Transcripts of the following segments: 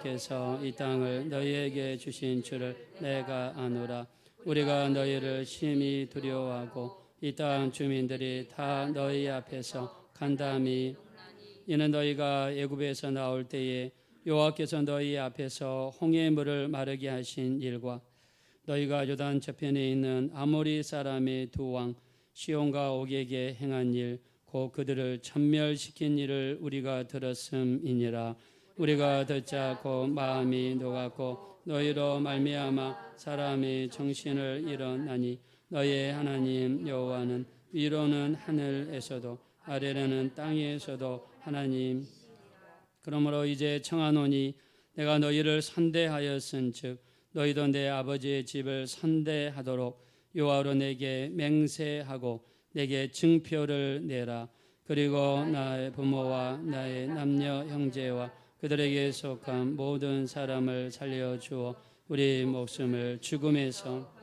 께서 이 땅을 너희에게 주신 줄을 내가 아노라. 우리가 너희를 심히 두려워하고 이 땅 주민들이 다 너희 앞에서 간담이 이는 너희가 애굽에서 나올 때에 여호와께서 너희 앞에서 홍해의 물을 마르게 하신 일과 너희가 요단 저편에 있는 아모리 사람의 두 왕 시온과 옥에게 행한 일 곧 그들을 전멸시킨 일을 우리가 들었음이니라. 우리가 듣자 곧 마음이 녹았고 너희로 말미암아 사람의 정신을 잃었나니 너희의 하나님 여호와는 위로는 하늘에서도 아래로는 땅에서도 하나님. 그러므로 이제 청하노니 내가 너희를 선대하였은즉 너희도 내 아버지의 집을 선대하도록 여호와로 내게 맹세하고 내게 증표를 내라. 그리고 나의 부모와 나의 남녀 형제와 그들에게 속한 모든 사람을 살려주어 우리 목숨을 죽음에서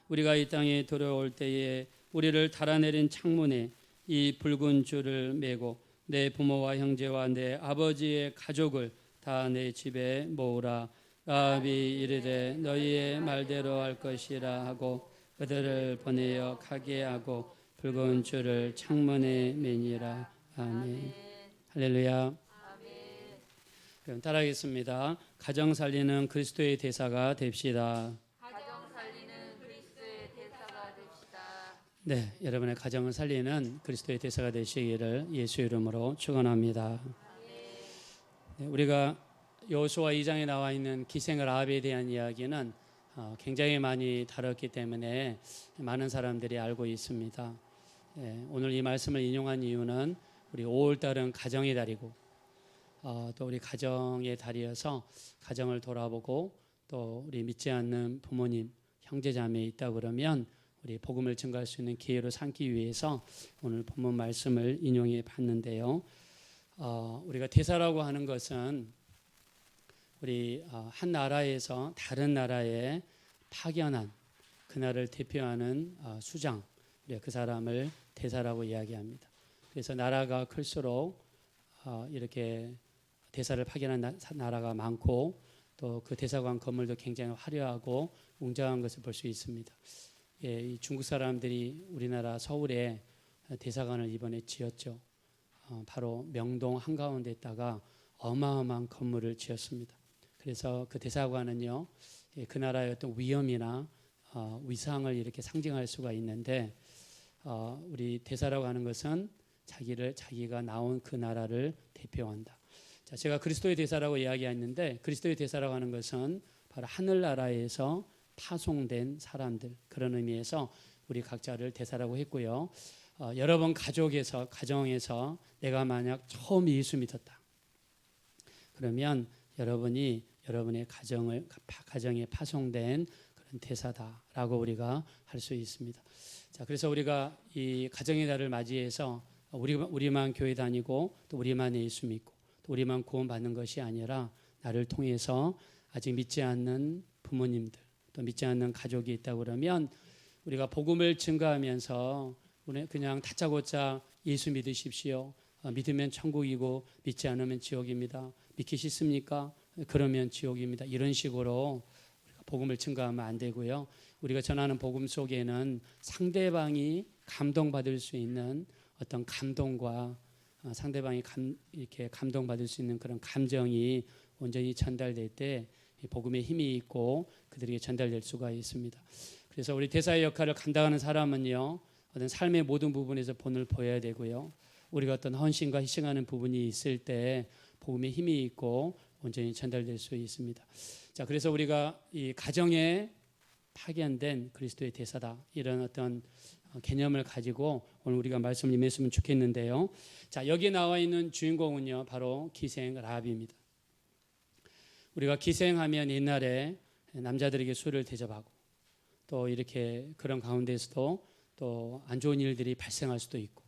우리가 이 땅에 들어올 때에 우리를 달아내린 창문에 이 붉은 줄을 매고 내 부모와 형제와 내 아버지의 가족을 다 내 집에 모으라. 라합이 이르되 너희의 말대로 할 것이라 하고 그들을 보내어 가게 하고 붉은 줄을 창문에 매니라. 아멘. 할렐루야. 그럼 따라하겠습니다. 가정 살리는 그리스도의 대사가 됩시다. 가정 살리는 그리스도의 대사가 됩시다. 네, 여러분의 가정을 살리는 그리스도의 대사가 되시기를 예수 이름으로 축원합니다. 네, 우리가 여호수아 2장에 나와 있는 기생 라합에 대한 이야기는 굉장히 많이 다뤘기 때문에 많은 사람들이 알고 있습니다. 오늘 이 말씀을 인용한 이유는 우리 5월달은 가정의 달이고 또 우리 가정의 달이어서 가정을 돌아보고 또 우리 믿지 않는 부모님, 형제자매 있다 그러면 우리 복음을 증거할 수 있는 기회로 삼기 위해서 오늘 본문 말씀을 인용해 봤는데요. 우리가 대사라고 하는 것은 우리 한 나라에서 다른 나라에 파견한 그날을 대표하는 수장, 그 사람을 대사라고 이야기합니다. 그래서 나라가 클수록 이렇게 대사를 파견한 나라가 많고 또 그 대사관 건물도 굉장히 화려하고 웅장한 것을 볼 수 있습니다. 이 중국 사람들이 우리나라 서울에 대사관을 이번에 지었죠. 바로 명동 한가운데에다가 어마어마한 건물을 지었습니다. 그래서 그 대사관은요, 그 나라의 어떤 위엄이나 위상을 이렇게 상징할 수가 있는데 우리 대사라고 하는 것은 자기가 나온 그 나라를 대표한다. 자, 제가 그리스도의 대사라고 이야기했는데 그리스도의 대사라고 하는 것은 바로 하늘나라에서 파송된 사람들, 그런 의미에서 우리 각자를 대사라고 했고요. 여러분 가정에서 내가 만약 처음 예수 믿었다 그러면 여러분의 가정에 파송된 그런 대사다라고 우리가 할 수 있습니다. 자, 그래서 우리가 이 가정의 달을 맞이해서 우리만 교회 다니고 또 우리만 예수 믿고 또 우리만 구원받는 것이 아니라 나를 통해서 아직 믿지 않는 부모님들 또 믿지 않는 가족이 있다 그러면 우리가 복음을 증거하면서 그냥 다짜고짜 예수 믿으십시오. 믿으면 천국이고 믿지 않으면 지옥입니다. 믿기 싫습니까? 그러면 지옥입니다. 이런 식으로 우리가 복음을 증거하면 안 되고요. 우리가 전하는 복음 속에는 상대방이 감동받을 수 있는 어떤 감동과 상대방이 이렇게 감동받을 수 있는 그런 감정이 온전히 전달될 때 복음의 힘이 있고 그들에게 전달될 수가 있습니다. 그래서 우리 대사의 역할을 감당하는 사람은요, 어떤 삶의 모든 부분에서 본을 보여야 되고요. 우리가 어떤 헌신과 희생하는 부분이 있을 때 복음의 힘이 있고 온전히 전달될 수 있습니다. 자, 그래서 우리가 이 가정에 파견된 그리스도의 대사다, 이런 어떤 개념을 가지고 오늘 우리가 말씀을 임했으면 좋겠는데요. 자, 여기 나와 있는 주인공은요, 바로 기생 라합입니다. 우리가 기생하면 옛날에 남자들에게 술을 대접하고 또 이렇게 그런 가운데서도 또 안 좋은 일들이 발생할 수도 있고,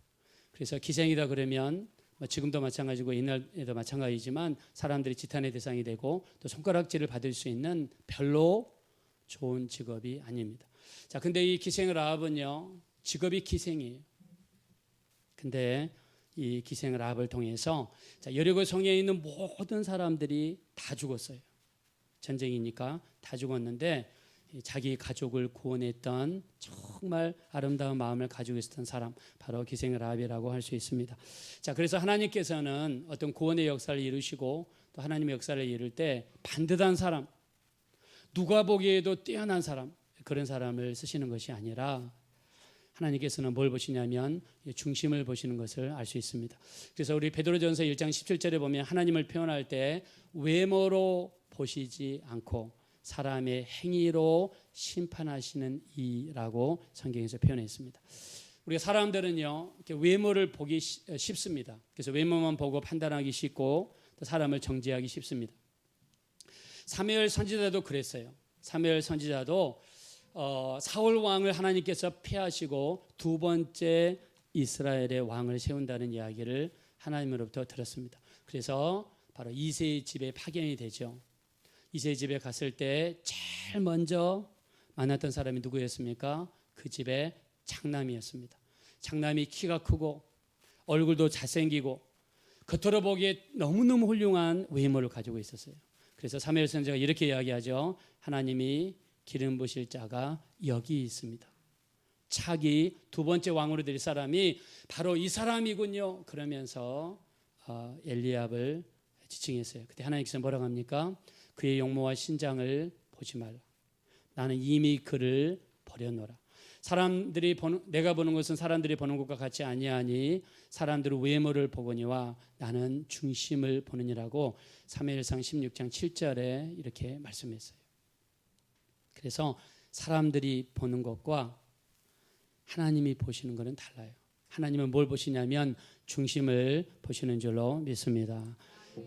그래서 기생이다 그러면 지금도 마찬가지고 옛날에도 마찬가지지만 사람들이 지탄의 대상이 되고 또 손가락질을 받을 수 있는 별로 좋은 직업이 아닙니다. 자, 근데 이 기생 라합은요, 직업이 기생이에요. 근데 이 기생 라합을 통해서 여리고 성에 있는 모든 사람들이 다 죽었어요. 전쟁이니까 다 죽었는데 자기 가족을 구원했던 정말 아름다운 마음을 가지고 있었던 사람, 바로 기생 라합이라고 할 수 있습니다. 자, 그래서 하나님께서는 어떤 구원의 역사를 이루시고 또 하나님의 역사를 이룰 때 반듯한 사람, 누가 보기에도 뛰어난 사람, 그런 사람을 쓰시는 것이 아니라 하나님께서는 뭘 보시냐면 중심을 보시는 것을 알 수 있습니다. 그래서 우리 베드로전서 1장 17절에 보면 하나님을 표현할 때 외모로 보시지 않고 사람의 행위로 심판하시는 이라고 성경에서 표현했습니다. 우리가 사람들은요, 이렇게 외모를 보기 쉽습니다. 그래서 외모만 보고 판단하기 쉽고 또 사람을 정죄하기 쉽습니다. 사무엘 선지자도 그랬어요. 사무엘 선지자도 사울 왕을 하나님께서 폐하시고 두 번째 이스라엘의 왕을 세운다는 이야기를 하나님으로부터 들었습니다. 그래서 바로 이새의 집에 파견이 되죠. 이새의 집에 갔을 때 제일 먼저 만났던 사람이 누구였습니까? 그 집의 장남이었습니다. 장남이 키가 크고 얼굴도 잘생기고 겉으로 보기에 너무너무 훌륭한 외모를 가지고 있었어요. 그래서 사무엘 선지자가 이렇게 이야기하죠. 하나님이 기름 부실 자가 여기 있습니다. 차기 두 번째 왕으로 될 사람이 바로 이 사람이군요. 그러면서 엘리압을 지칭했어요. 그때 하나님께서 뭐라고 합니까? 그의 용모와 신장을 보지 말라. 나는 이미 그를 버려놓으라. 내가 보는 것은 사람들이 보는 것과 같이 아니하니 사람들은 외모를 보거니와 나는 중심을 보느니라고 사무엘상 16장 7절에 이렇게 말씀했어요. 그래서 사람들이 보는 것과 하나님이 보시는 것은 달라요. 하나님은 뭘 보시냐면 중심을 보시는 줄로 믿습니다.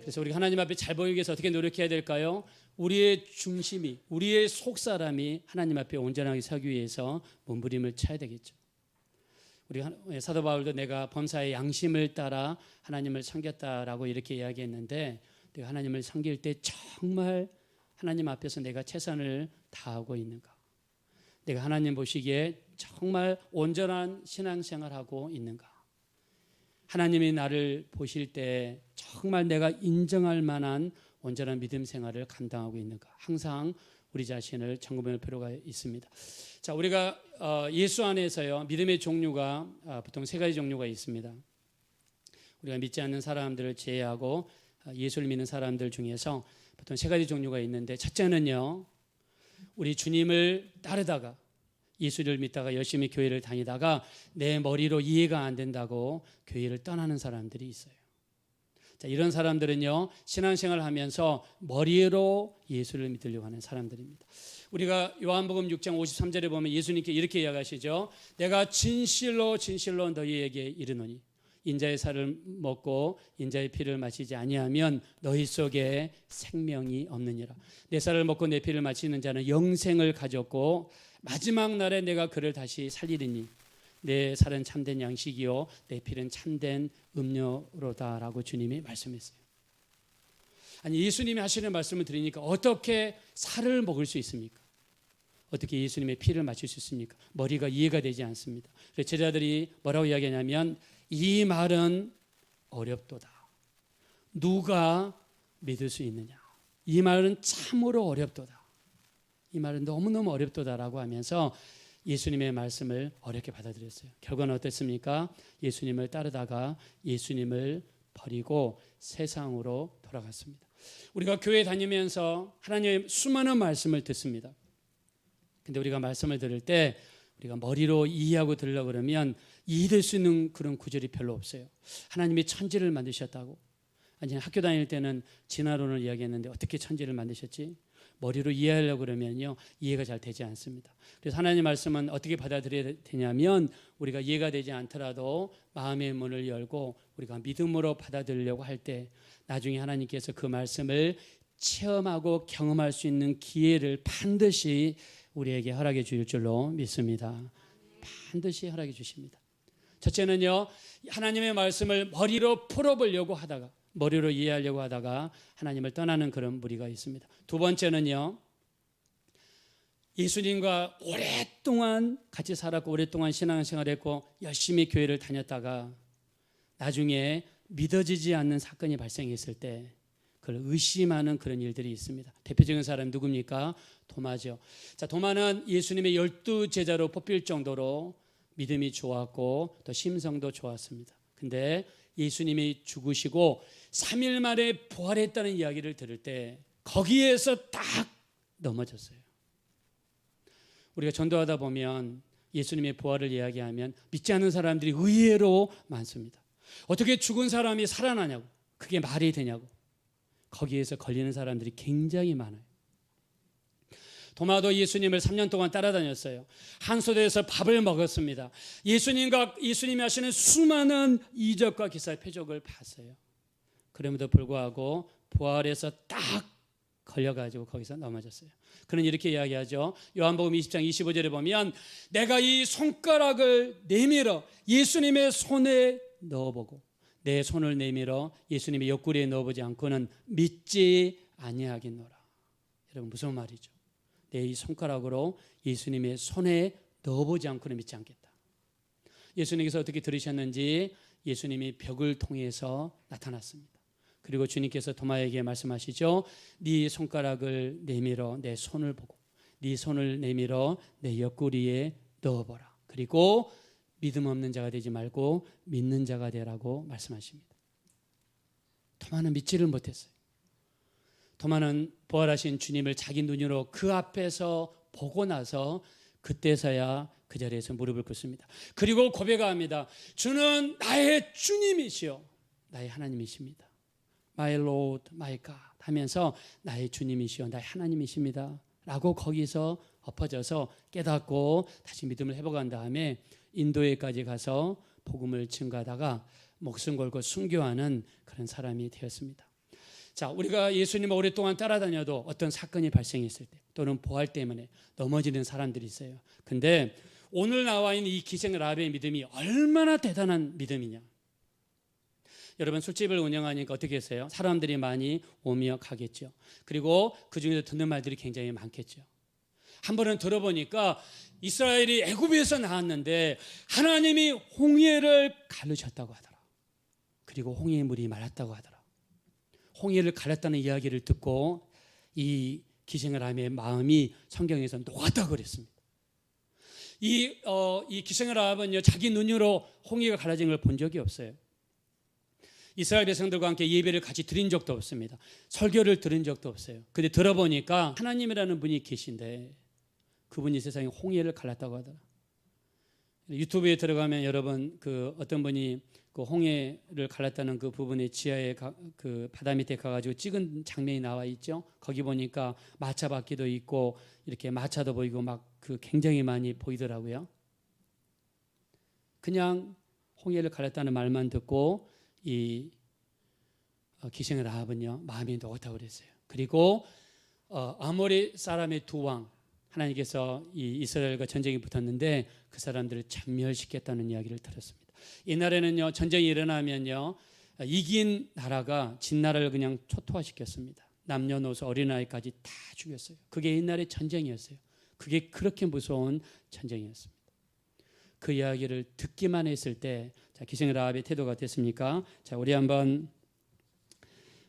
그래서 우리가 하나님 앞에 잘 보이기 위해서 어떻게 노력해야 될까요? 우리의 중심이, 우리의 속사람이 하나님 앞에 온전하게 서기 위해서 몸부림을 쳐야 되겠죠. 우리 사도 바울도 내가 범사의 양심을 따라 하나님을 섬겼다라고 이렇게 이야기했는데, 내가 하나님을 섬길 때 정말 하나님 앞에서 내가 최선을 다하고 있는가? 내가 하나님 보시기에 정말 온전한 신앙생활하고 있는가? 하나님이 나를 보실 때 정말 내가 인정할 만한 온전한 믿음 생활을 감당하고 있는가? 항상 우리 자신을 점검할 필요가 있습니다. 자, 우리가 예수 안에서요, 믿음의 종류가 보통 세 가지 종류가 있습니다. 우리가 믿지 않는 사람들을 제외하고 예수를 믿는 사람들 중에서 보통 세 가지 종류가 있는데, 첫째는요, 우리 주님을 따르다가 예수를 믿다가 열심히 교회를 다니다가 내 머리로 이해가 안 된다고 교회를 떠나는 사람들이 있어요. 자, 이런 사람들은요, 신앙생활을 하면서 머리로 예수를 믿으려고 하는 사람들입니다. 우리가 요한복음 6장 53절에 보면 예수님께 이렇게 이야기하시죠. 내가 진실로 진실로 너희에게 이르노니 인자의 살을 먹고 인자의 피를 마시지 아니하면 너희 속에 생명이 없느니라. 내 살을 먹고 내 피를 마시는 자는 영생을 가졌고 마지막 날에 내가 그를 다시 살리리니 내 살은 참된 양식이요 내 피는 참된 음료로다라고 주님이 말씀했어요. 아니, 예수님이 하시는 말씀을 들으니까 어떻게 살을 먹을 수 있습니까? 어떻게 예수님의 피를 마실 수 있습니까? 머리가 이해가 되지 않습니다. 그래서 제자들이 뭐라고 이야기하냐면 이 말은 어렵도다. 누가 믿을 수 있느냐? 이 말은 참으로 어렵도다. 이 말은 너무너무 어렵도다라고 하면서 예수님의 말씀을 어렵게 받아들였어요. 결과는 어땠습니까? 예수님을 따르다가 예수님을 버리고 세상으로 돌아갔습니다. 우리가 교회 다니면서 하나님의 수많은 말씀을 듣습니다. 근데 우리가 말씀을 들을 때 우리가 머리로 이해하고 들으려고 그러면 이해될 수 있는 그런 구절이 별로 없어요. 하나님이 천지를 만드셨다고. 아니, 학교 다닐 때는 진화론을 이야기했는데 어떻게 천지를 만드셨지? 머리로 이해하려고 그러면요, 이해가 잘 되지 않습니다. 그래서 하나님의 말씀은 어떻게 받아들여야 되냐면 우리가 이해가 되지 않더라도 마음의 문을 열고 우리가 믿음으로 받아들이려고 할 때 나중에 하나님께서 그 말씀을 체험하고 경험할 수 있는 기회를 반드시 우리에게 허락해 주실 줄로 믿습니다. 반드시 허락해 주십니다. 첫째는요, 하나님의 말씀을 머리로 풀어보려고 하다가, 머리로 이해하려고 하다가 하나님을 떠나는 그런 무리가 있습니다. 두 번째는요, 예수님과 오랫동안 같이 살았고 오랫동안 신앙생활을 했고 열심히 교회를 다녔다가 나중에 믿어지지 않는 사건이 발생했을 때 그걸 의심하는 그런 일들이 있습니다. 대표적인 사람이 누굽니까? 도마죠. 자, 도마는 예수님의 12제자로 뽑힐 정도로 믿음이 좋았고 또 심성도 좋았습니다. 근데 예수님이 죽으시고 3일 만에 부활했다는 이야기를 들을 때 거기에서 딱 넘어졌어요. 우리가 전도하다 보면 예수님의 부활을 이야기하면 믿지 않는 사람들이 의외로 많습니다. 어떻게 죽은 사람이 살아나냐고, 그게 말이 되냐고, 거기에서 걸리는 사람들이 굉장히 많아요. 도마도 예수님을 3년 동안 따라다녔어요. 한소대에서 밥을 먹었습니다. 예수님이 하시는 수많은 이적과 기사의 표적을 봤어요. 그럼에도 불구하고 부활해서 딱 걸려가지고 거기서 넘어졌어요. 그는 이렇게 이야기하죠. 요한복음 20장 25절에 보면 내가 이 손가락을 내밀어 예수님의 손에 넣어보고 내 손을 내밀어 예수님의 옆구리에 넣어보지 않고는 믿지 아니하겠노라. 여러분 무슨 말이죠? 내 이 손가락으로 예수님의 손에 넣어보지 않고는 믿지 않겠다. 예수님께서 어떻게 들으셨는지 예수님이 벽을 통해서 나타났습니다. 그리고 주님께서 도마에게 말씀하시죠. 네 손가락을 내밀어 내 손을 보고 네 손을 내밀어 내 옆구리에 넣어보라. 그리고 믿음 없는 자가 되지 말고 믿는 자가 되라고 말씀하십니다. 도마는 믿지를 못했어요. 도마는 부활하신 주님을 자기 눈으로 그 앞에서 보고 나서 그때서야 그 자리에서 무릎을 꿇습니다. 그리고 고백합니다. 주는 나의 주님이시요 나의 하나님이십니다. My Lord, my God 하면서 나의 주님이시요 나의 하나님이십니다 라고 거기서 엎어져서 깨닫고 다시 믿음을 회복한 다음에 인도에까지 가서 복음을 증거하다가 목숨 걸고 순교하는 그런 사람이 되었습니다. 자, 우리가 예수님을 오랫동안 따라다녀도 어떤 사건이 발생했을 때 또는 부활 때문에 넘어지는 사람들이 있어요. 근데 오늘 나와 있는 이 기생 라합의 믿음이 얼마나 대단한 믿음이냐. 여러분 술집을 운영하니까 어떻게 했어요? 사람들이 많이 오며 가겠죠. 그리고 그중에서 듣는 말들이 굉장히 많겠죠. 한 번은 들어보니까 이스라엘이 애굽에서 나왔는데 하나님이 홍해를 가르셨다고 하더라. 그리고 홍해의 물이 말랐다고 하더라. 홍해를 가렸다는 이야기를 듣고 이 기생라합의 마음이 성경에서 녹았다고 그랬습니다. 이 기생라합은요 자기 눈으로 홍해가 갈라진 걸 본 적이 없어요. 이스라엘 백성들과 함께 예배를 같이 드린 적도 없습니다. 설교를 들은 적도 없어요. 근데 들어보니까 하나님이라는 분이 계신데 그분이 세상에 홍해를 갈랐다고 하더라. 유튜브에 들어가면 여러분 그 어떤 분이 그 홍해를 갈랐다는 그 부분의 지하에 그 바다 밑에 가가지고 찍은 장면이 나와 있죠. 거기 보니까 마차 바퀴도 있고 이렇게 마차도 보이고 막 그 굉장히 많이 보이더라고요. 그냥 홍해를 갈랐다는 말만 듣고 이 기생 라합은요 마음이 녹았다고 그랬어요. 그리고 아모리 사람의 두 왕 하나님께서 이 이스라엘과 전쟁이 붙었는데 그 사람들을 전멸시켰다는 이야기를 들었습니다. 옛날에는요 전쟁이 일어나면요 이긴 나라가 진 나라를 그냥 초토화시켰습니다. 남녀노소 어린아이까지 다 죽였어요. 그게 옛날의 전쟁이었어요. 그게 그렇게 무서운 전쟁이었습니다. 그 이야기를 듣기만 했을 때 자, 기생 라합의 태도가 됐습니까? 자, 우리 한번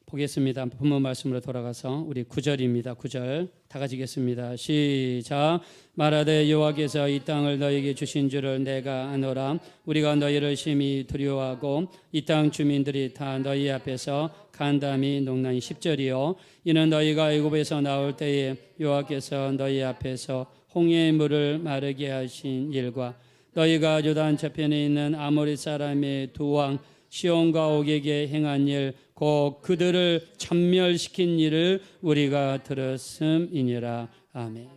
보겠습니다. 본문 말씀으로 돌아가서 우리 9절입니다. 9절 다 같이 읽겠습니다. 시작. 말하되 여호와께서 이 땅을 너에게 주신 줄을 내가 아노라. 우리가 너희를 심히 두려워하고 이 땅 주민들이 다 너희 앞에서 간담이 농난이 10절이요. 이는 너희가 애굽에서 나올 때에 여호와께서 너희 앞에서 홍해의 물을 마르게 하신 일과 너희가 요단 저편에 있는 아모리 사람의 두 왕 시온과 옥에게 행한 일 곧 그들을 전멸시킨 일을 우리가 들었음이니라. 아멘.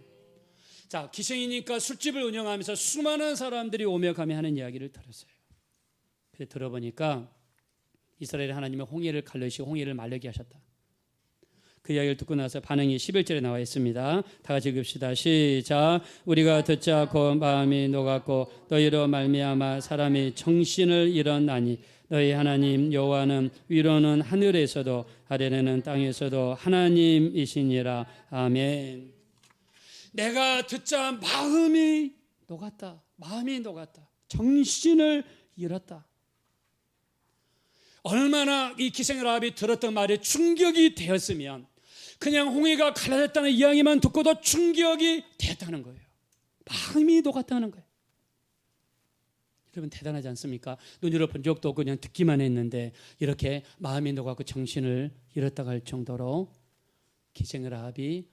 자, 기생이니까 술집을 운영하면서 수많은 사람들이 오며 가며 하는 이야기를 들었어요. 그래 들어보니까 이스라엘 하나님의 홍해를 갈르시고 홍해를 말르게 하셨다. 그 이야기를 듣고 나서 반응이 11절에 나와 있습니다. 다 같이 읽읍시다. 시작. 우리가 듣자 곧 마음이 녹았고 너희로 말미암아 사람이 정신을 잃었나니 너희 하나님 여호와는 위로는 하늘에서도 아래는 땅에서도 하나님이시니라. 아멘. 내가 듣자 마음이 녹았다. 마음이 녹았다. 정신을 잃었다. 얼마나 이 기생라합이 들었던 말에 충격이 되었으면 그냥 홍해가 갈라졌다는 이야기만 듣고도 충격이 됐다는 거예요. 마음이 녹았다는 거예요. 여러분 대단하지 않습니까? 눈으로 본 적도 없고 그냥 듣기만 했는데 이렇게 마음이 녹았고 정신을 잃었다고 할 정도로 기생라합이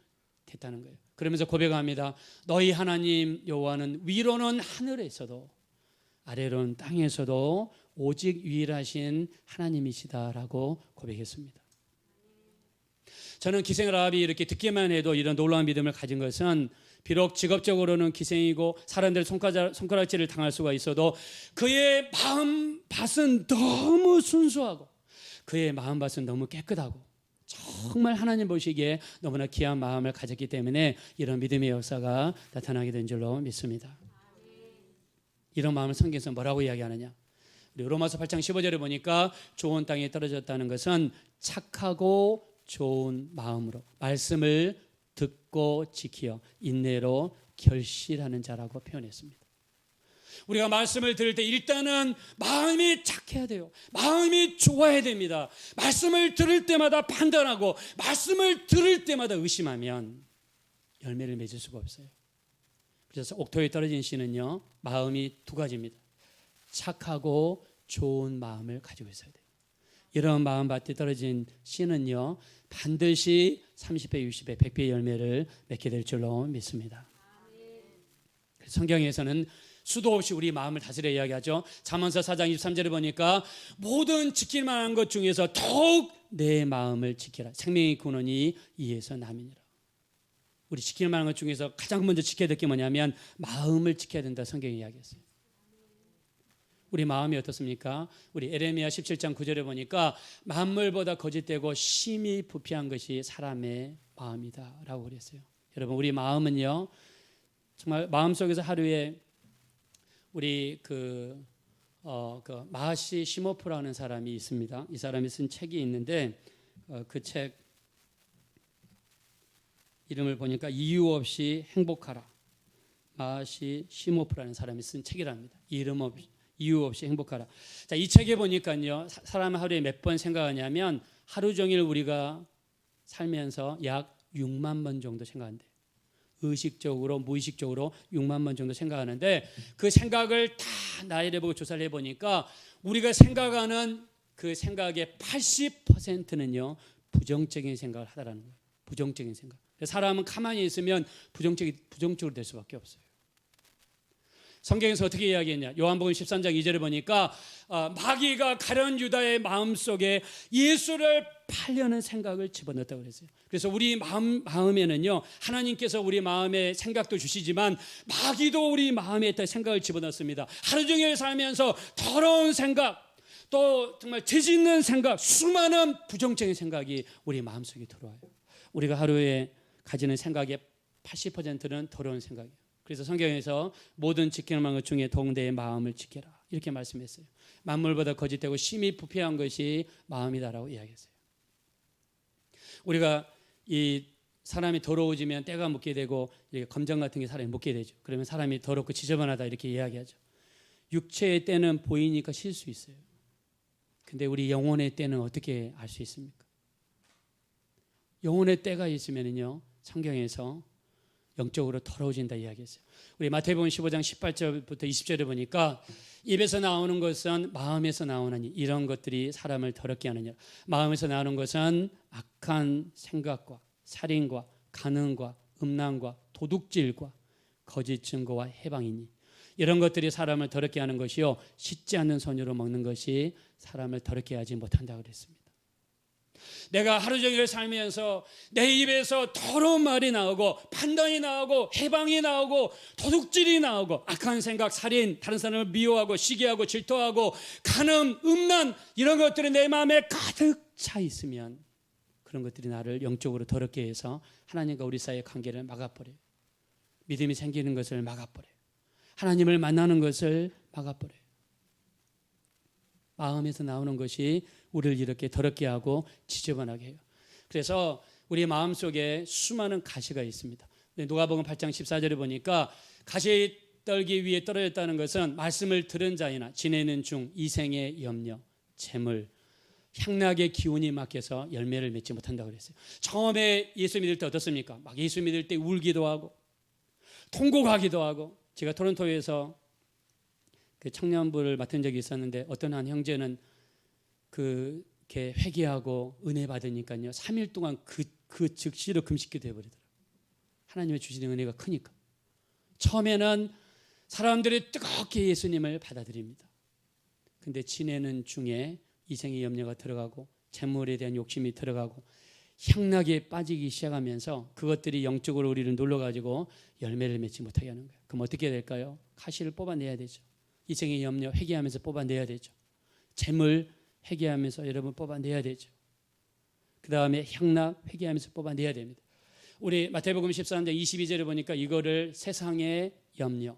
됐다는 거예요. 그러면서 고백합니다. 너희 하나님 여호와는 위로는 하늘에서도 아래로는 땅에서도 오직 유일하신 하나님이시다라고 고백했습니다. 저는 기생라합이 이렇게 듣기만 해도 이런 놀라운 믿음을 가진 것은 비록 직업적으로는 기생이고 사람들 손가락질을 당할 수가 있어도 그의 마음밭은 너무 순수하고 그의 마음밭은 너무 깨끗하고 정말 하나님 보시기에 너무나 귀한 마음을 가졌기 때문에 이런 믿음의 역사가 나타나게 된 줄로 믿습니다. 이런 마음을 성경에서 뭐라고 이야기하느냐? 우리 로마서 8장 15절에 보니까 좋은 땅에 떨어졌다는 것은 착하고 좋은 마음으로 말씀을 듣고 지키어 인내로 결실하는 자라고 표현했습니다. 우리가 말씀을 들을 때 일단은 마음이 착해야 돼요. 마음이 좋아야 됩니다. 말씀을 들을 때마다 판단하고 말씀을 들을 때마다 의심하면 열매를 맺을 수가 없어요. 그래서 옥토에 떨어진 씨는요, 마음이 두 가지입니다. 착하고 좋은 마음을 가지고 있어야 돼요. 이런 마음밭에 떨어진 씨는요, 반드시 30배, 60배, 100배의 열매를 맺게 될 줄로 믿습니다. 성경에서는 수도 없이 우리 마음을 다스려 이야기하죠. 잠언서 4장 23절에 보니까 모든 지킬 만한 것 중에서 더욱 내 마음을 지키라. 생명의 근원이 이에서 남이니라. 우리 지킬 만한 것 중에서 가장 먼저 지켜야 될 게 뭐냐면 마음을 지켜야 된다. 성경이 이야기했어요. 우리 마음이 어떻습니까? 우리 에레미야 17장 9절에 보니까 만물보다 거짓되고 심히 부패한 것이 사람의 마음이다 라고 그랬어요. 여러분 우리 마음은요 정말 마음속에서 하루에 우리 마하시 시모프라는 사람이 있습니다. 이 사람이 쓴 책이 있는데 그 책 이름을 보니까 이유 없이 행복하라. 마하시 시모프라는 사람이 쓴 책이랍니다. 이유 없이 행복하라. 자, 이 책에 보니까요, 사람은 하루에 몇 번 생각하냐면 하루 종일 우리가 살면서 약 6만 번 정도 생각한대요. 의식적으로, 무의식적으로 6만 번 정도 생각하는데 그 생각을 다 나열해 보고 조사를 해보니까 우리가 생각하는 그 생각의 80%는요, 부정적인 생각을 하더라는 거예요. 부정적인 생각. 사람은 가만히 있으면 부정적으로 될 수밖에 없어요. 성경에서 어떻게 이야기했냐? 요한복음 13장 2절에 보니까 마귀가 가룟 유다의 마음속에 예수를 팔려는 생각을 집어넣었다고 그랬어요. 그래서 우리 마음에는요, 하나님께서 우리 마음에 생각도 주시지만 마귀도 우리 마음에 있다 생각을 집어넣습니다. 하루 종일 살면서 더러운 생각, 또 정말 죄짓는 생각, 수많은 부정적인 생각이 우리 마음속에 들어와요. 우리가 하루에 가지는 생각의 80%는 더러운 생각이에요. 그래서 성경에서 모든 지키는 것 중에 더욱 내 마음을 지켜라 이렇게 말씀했어요. 만물보다 거짓되고 심히 부패한 것이 마음이다라고 이야기했어요. 우리가 이 사람이 더러워지면 때가 묻게 되고 이렇게 검정 같은 게 사람이 묻게 되죠. 그러면 사람이 더럽고 지저분하다 이렇게 이야기하죠. 육체의 때는 보이니까 쉴 수 있어요. 근데 우리 영혼의 때는 어떻게 알 수 있습니까? 영혼의 때가 있으면요, 성경에서 영적으로 더러워진다 이야기했어요. 우리 마태복음 15장 18절부터 20절에 보니까 입에서 나오는 것은 마음에서 나오느니 이런 것들이 사람을 더럽게 하느니라. 마음에서 나오는 것은 악한 생각과 살인과 간음과 음란과 도둑질과 거짓 증거와 해방이니 이런 것들이 사람을 더럽게 하는 것이요 씻지 않는 손으로 먹는 것이 사람을 더럽게 하지 못한다고 그랬습니다. 내가 하루 종일 살면서 내 입에서 더러운 말이 나오고 판단이 나오고 해방이 나오고 도둑질이 나오고 악한 생각, 살인, 다른 사람을 미워하고 시기하고 질투하고 간음, 음란 이런 것들이 내 마음에 가득 차 있으면 그런 것들이 나를 영적으로 더럽게 해서 하나님과 우리 사이의 관계를 막아버려요. 믿음이 생기는 것을 막아버려요. 하나님을 만나는 것을 막아버려요. 마음에서 나오는 것이 우리를 이렇게 더럽게 하고 지저분하게 해요. 그래서 우리 마음속에 수많은 가시가 있습니다. 누가복음 8장 14절에 보니까 가시 떨기 위에 떨어졌다는 것은 말씀을 들은 자이나 지내는 중 이생의 염려, 재물, 향락의 기운이 막혀서 열매를 맺지 못한다고 그랬어요. 처음에 예수 믿을 때 어떻습니까? 막 예수 믿을 때 울기도 하고 통곡하기도 하고. 제가 토론토에서 그 청년부를 맡은 적이 있었는데 어떤 한 형제는 그렇게 회개하고 은혜 받으니까요 3일 동안 그 즉시로 금식기도 해버리더라고요. 하나님의 주시는 은혜가 크니까. 처음에는 사람들이 뜨겁게 예수님을 받아들입니다. 근데 지내는 중에 이생의 염려가 들어가고 재물에 대한 욕심이 들어가고 향락에 빠지기 시작하면서 그것들이 영적으로 우리를 눌러가지고 열매를 맺지 못하게 하는 거예요. 그럼 어떻게 될까요? 가시를 뽑아내야 되죠. 이생의 염려 회개하면서 뽑아내야 되죠. 재물 회개하면서 여러분 뽑아내야 되죠. 그 다음에 향락 회개하면서 뽑아내야 됩니다. 우리 마태복음 13장 22절에 보니까 이거를 세상의 염려,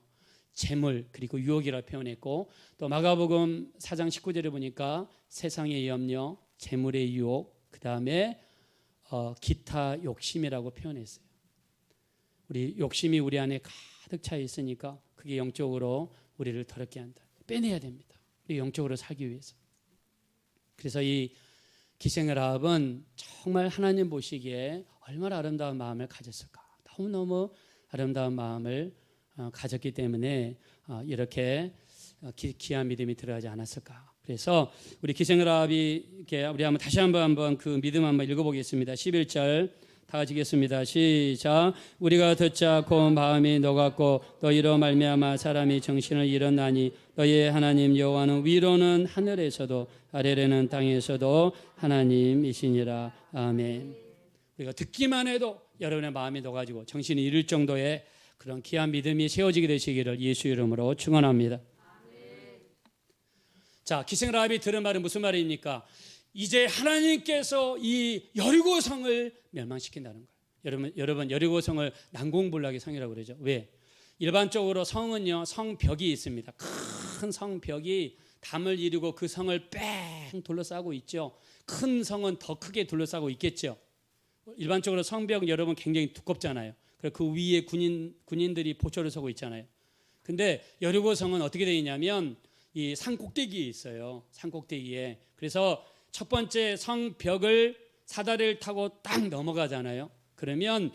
재물 그리고 유혹이라고 표현했고, 또 마가복음 4장 19절에 보니까 세상의 염려, 재물의 유혹, 그 다음에 기타 욕심이라고 표현했어요. 우리 욕심이 우리 안에 가득 차 있으니까 그게 영적으로 우리를 더럽게 한다. 빼내야 됩니다. 우리 영적으로 살기 위해서. 그래서 이 기생라합은 정말 하나님 보시기에 얼마나 아름다운 마음을 가졌을까. 너무너무 아름다운 마음을 가졌기 때문에 이렇게 귀한 믿음이 들어가지 않았을까. 그래서 우리 기생라합이 우리 한번 다시 한번 그 믿음 한번 읽어보겠습니다. 11절 다 같이 읽겠습니다. 시작. 우리가 듣자 곧 마음이 녹았고 너희로 말미암아 사람이 정신을 잃었나니 너희의 하나님 여호와는 위로는 하늘에서도 아래로는 땅에서도 하나님이시니라. 아멘. 우리가 듣기만 해도 여러분의 마음이 녹아지고 정신이 잃을 정도의 그런 귀한 믿음이 세워지게 되시기를 예수 이름으로 축원합니다. 자, 기생라합이 들은 말은 무슨 말입니까? 이제 하나님께서 이 여리고성을 멸망시킨다는 거예요. 여러분 여리고성을 난공불락의 성이라고 그러죠. 왜? 일반적으로 성은요 성벽이 있습니다. 큰 성벽이 담을 이루고 그 성을 뺑 둘러싸고 있죠. 큰 성은 더 크게 둘러싸고 있겠죠. 일반적으로 성벽 여러분 굉장히 두껍잖아요. 그리고 그 위에 군인들이 보초를 서고 있잖아요. 근데 여리고성은 어떻게 되어 있냐면 이 산 꼭대기에 있어요. 산 꼭대기에. 그래서 첫 번째 성벽을 사다리를 타고 딱 넘어가잖아요. 그러면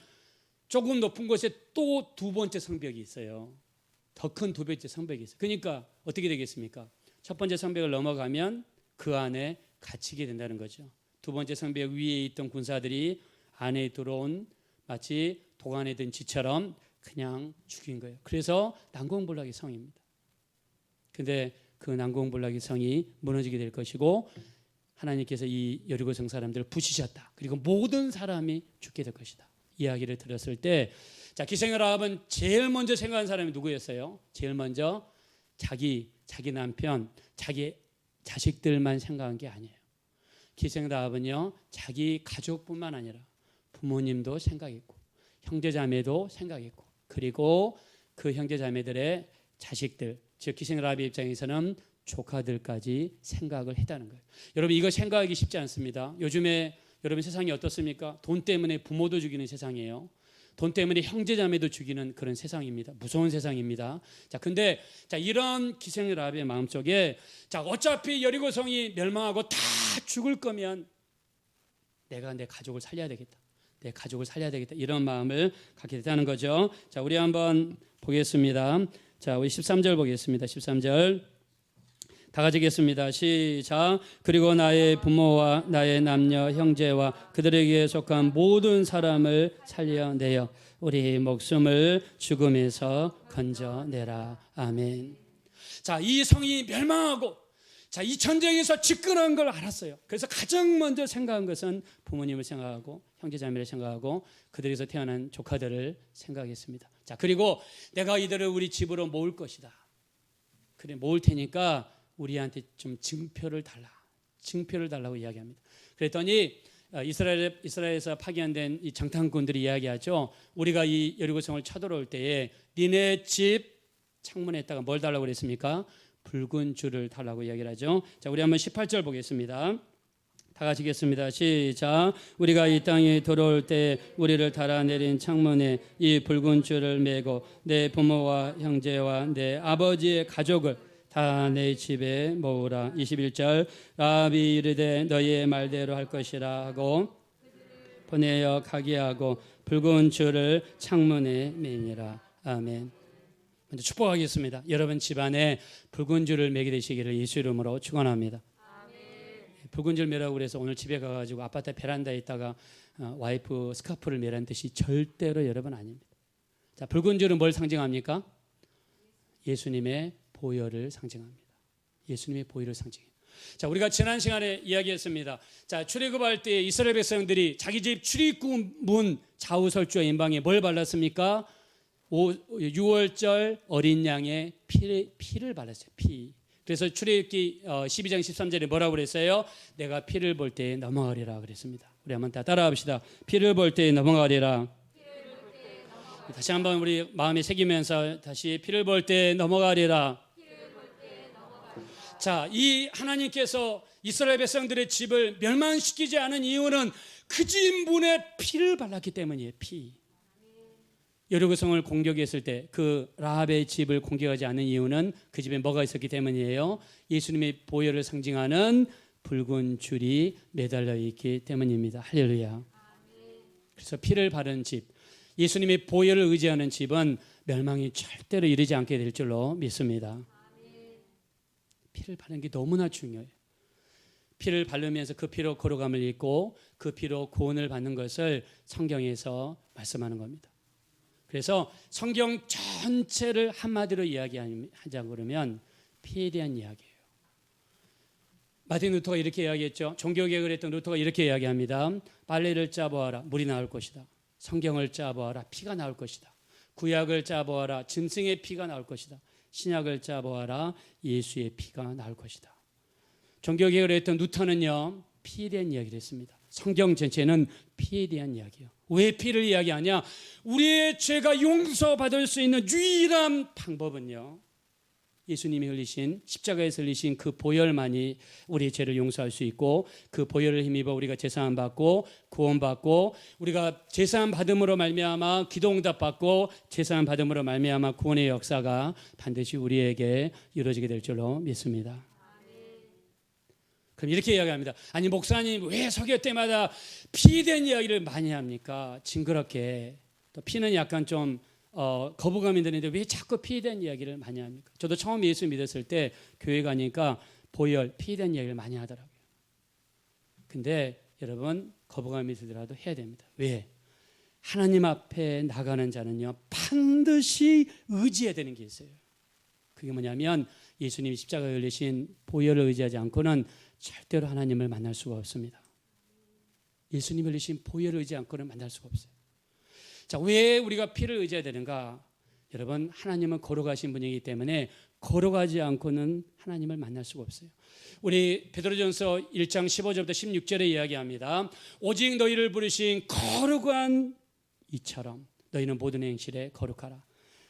조금 높은 곳에 또 두 번째 성벽이 있어요. 더 큰 두 번째 성벽이 있어요. 그러니까 어떻게 되겠습니까? 첫 번째 성벽을 넘어가면 그 안에 갇히게 된다는 거죠. 두 번째 성벽 위에 있던 군사들이 안에 들어온 마치 도간에 든 쥐처럼 그냥 죽인 거예요. 그래서 난공불락의 성입니다. 근데 그 난공불락의 성이 무너지게 될 것이고 하나님께서 이 여리고성 사람들을 부시셨다. 그리고 모든 사람이 죽게 될 것이다. 이야기를 들었을 때, 자, 기생라합은 제일 먼저 생각한 사람이 누구였어요? 제일 먼저 자기 남편, 자기 자식들만 생각한 게 아니에요. 기생라합은요, 자기 가족뿐만 아니라 부모님도 생각했고, 형제자매도 생각했고, 그리고 그 형제자매들의 자식들, 즉 기생라합의 입장에서는 조카들까지 생각을 했다는 거예요. 여러분 이거 생각하기 쉽지 않습니다. 요즘에 여러분 세상이 어떻습니까? 돈 때문에 부모도 죽이는 세상이에요. 돈 때문에 형제자매도 죽이는 그런 세상입니다. 무서운 세상입니다. 자, 근데 이런 기생라합의 마음속에 어차피 여리고성이 멸망하고 다 죽을 거면 내가 내 가족을 살려야 되겠다. 내 가족을 살려야 되겠다. 이런 마음을 갖게 됐다는 거죠. 자, 우리 한번 보겠습니다. 자, 우리 13절 보겠습니다. 13절 다 같이 읽겠습니다. 시작. 그리고 나의 부모와 나의 남녀 형제와 그들에게 속한 모든 사람을 살려내어 우리 목숨을 죽음에서 건져내라. 아멘. 자, 이 성이 멸망하고 이 전쟁에서 집권한 걸 알았어요. 그래서 가장 먼저 생각한 것은 부모님을 생각하고 형제자매를 생각하고 그들에서 태어난 조카들을 생각했습니다. 자, 그리고 내가 이들을 우리 집으로 모을 것이다. 그래, 모을 테니까 우리한테 좀 증표를 달라고 이야기합니다. 그랬더니 이스라엘에서 파견된 이 정탐꾼들이 이야기하죠. 우리가 이 여리고성을 쳐들어올 때에 니네 집 창문에다가 뭘 달라고 그랬습니까? 붉은 줄을 달라고 이야기를 하죠. 자, 우리 한번 18절 보겠습니다. 다 같이 읽겠습니다. 시작. 우리가 이 땅에 들어올 때 우리를 달아내린 창문에 이 붉은 줄을 메고 내 부모와 형제와 내 아버지의 가족을 다 내 집에 모으라. 21절 라비 이르되 너희의 말대로 할 것이라 하고 보내어 가게 하고 붉은 줄을 창문에 매니라. 아멘. 먼저 축복하겠습니다. 여러분 집안에 붉은 줄을 매게 되시기를 예수 이름으로 축원합니다. 붉은 줄 매라고 그래서 오늘 집에 가가지고 아파트 베란다에 있다가 와이프 스카프를 매라는 뜻이 절대로 여러분 아닙니다. 자, 붉은 줄은 뭘 상징합니까? 예수님의 보혈을 상징합니다. 예수님의 보혈을 상징해요. 자, 우리가 지난 시간에 이야기했습니다. 자, 출애굽할 때 이스라엘 백성들이 자기 집 출입구 문 좌우설주와 임방에 뭘 발랐습니까? 6월절 어린 양의 피를 발랐어요. 피. 그래서 출애굽기 12장 13절에 뭐라고 그랬어요? 내가 피를 볼 때 넘어가리라 그랬습니다. 우리 한번 다 따라합시다. 피를 볼 때 넘어가리라. 다시 한번 우리 마음에 새기면서 다시 피를 볼 때 넘어가리라. 자, 이 하나님께서 이스라엘 백성들의 집을 멸망시키지 않은 이유는 그 집 문에 피를 발랐기 때문이에요. 피. 여리고성을 공격했을 때 그 라합의 집을 공격하지 않은 이유는 그 집에 뭐가 있었기 때문이에요. 예수님의 보혈을 상징하는 붉은 줄이 매달려 있기 때문입니다. 할렐루야. 그래서 피를 바른 집, 예수님의 보혈을 의지하는 집은 멸망이 절대로 이르지 않게 될 줄로 믿습니다. 피를 바르는 게 너무나 중요해요. 피를 바르면서 그 피로 거룩함을 입고 그 피로 구원을 받는 것을 성경에서 말씀하는 겁니다. 그래서 성경 전체를 한마디로 이야기하자고 그러면 피에 대한 이야기예요. 마틴 루터가 이렇게 이야기했죠. 종교개혁을 했던 루터가 이렇게 이야기합니다. 빨래를 짜보아라, 물이 나올 것이다. 성경을 짜보아라, 피가 나올 것이다. 구약을 짜보아라, 짐승의 피가 나올 것이다. 신약을 짜보아라, 예수의 피가 나올 것이다. 종교개혁을 했던 루터는요, 피에 대한 이야기를 했습니다. 성경 전체는 피에 대한 이야기예요. 왜 피를 이야기하냐? 우리의 죄가 용서받을 수 있는 유일한 방법은요, 예수님이 흘리신, 십자가에서 흘리신 그 보혈만이 우리의 죄를 용서할 수 있고, 그 보혈을 힘입어 우리가 제사함 받고 구원받고, 우리가 제사함 받음으로 말미암아 기도응답 받고, 제사함 받음으로 말미암아 구원의 역사가 반드시 우리에게 이루어지게 될 줄로 믿습니다. 그럼 이렇게 이야기합니다. 아니 목사님 왜 설교 때마다 피에 대한 이야기를 많이 합니까? 징그럽게. 또 피는 약간 좀 거부감이 드는데 왜 자꾸 피에 대한 이야기를 많이 합니까? 저도 처음 예수 믿었을 때 교회 가니까 보혈, 피에 대한 이야기를 많이 하더라고요. 근데 여러분 거부감이 들더라도 해야 됩니다. 왜? 하나님 앞에 나가는 자는요 반드시 의지해야 되는 게 있어요. 그게 뭐냐면 예수님이 십자가에 흘리신 보혈을 의지하지 않고는 절대로 하나님을 만날 수가 없습니다. 예수님이 흘리신 보혈을 의지하지 않고는 만날 수가 없어요. 자, 왜 우리가 피를 의지해야 되는가? 여러분, 하나님은 거룩하신 분이기 때문에 거룩하지 않고는 하나님을 만날 수가 없어요. 우리 베드로전서 1장 15절부터 16절에 이야기합니다. 오직 너희를 부르신 거룩한 이처럼 너희는 모든 행실에 거룩하라.